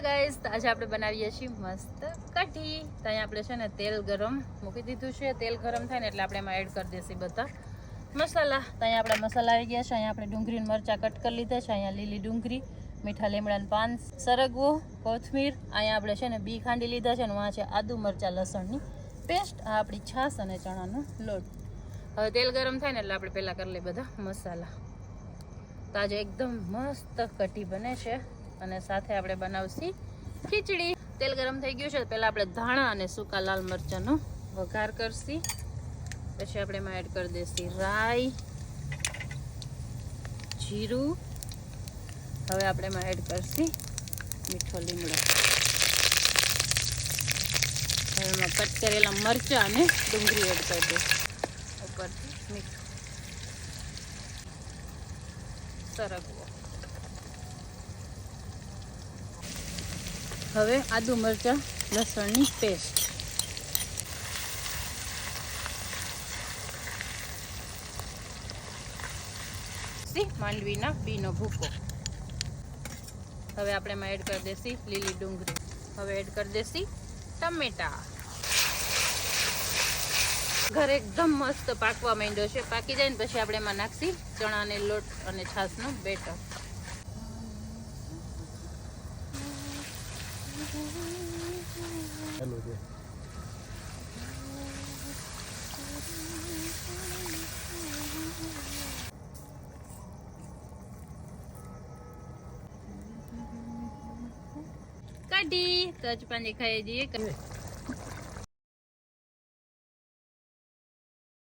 Guys, આજે આપણે બનાવીએ છીએ મસ્ત કઢી. તો અહીંયા આપણે છે ને તેલ ગરમ મૂકી દીધું છે. તેલ ગરમ થાય ને એટલે આપણે એમાં એડ કરી દઈશું બધા મસાલા. તો અહીંયા આપણે મસાલા આવી ગયા છે. અહીંયા આપણે ડુંગળી મરચાં કટ કરી લીધા છે. અહીંયા લીલી ડુંગળી, મીઠા લીમડાના પાન, સરગવો, કોથમીર. અહીંયા આપણે છે ને બી ખાંડી લીધા છે ને વાં છે આદુ મરચાં લસણની પેસ્ટ. આ આપણી છાશ અને ચણાનો લોટ. હવે તેલ ગરમ થાય ને એટલે આપણે પહેલાં કરી લઈએ બધા મસાલા. તો આજે એકદમ મસ્ત કઢી બને છે અને સાથે આપણે બનાવશી ખીચડી. તેલ ગરમ થઈ ગયું છે. પહેલાં આપણે ધાણા અને સૂકા લાલ મરચાંનો વઘાર કરશી. પછી આપણે એમાં એડ કરી દઈશું રાઈ, જીરું. હવે આપણે એમાં એડ કરશી મીઠો લીમડો. હવે એમાં કટ કરેલા મરચાં અને ડુંગળી એડ કરી દઈશું. ઉપરથી મીઠું, સરગવો. હવે આદુ મરચાં લસણની પેસ્ટ. માંડવીના બીનો ભૂકો. હવે આપણે એમાં એડ કરી દેસી લીલી ડુંગળી. હવે એડ કરી દેસી ટમેટા. ઘર એકદમ મસ્ત પાકવા માંડ્યો છે. પાકી જાય ને પછી આપણે એમાં નાખશી ચણાનો લોટ અને છાશનો બેટર. કઢી તો જ પાંજે ખાઈ જઈએ.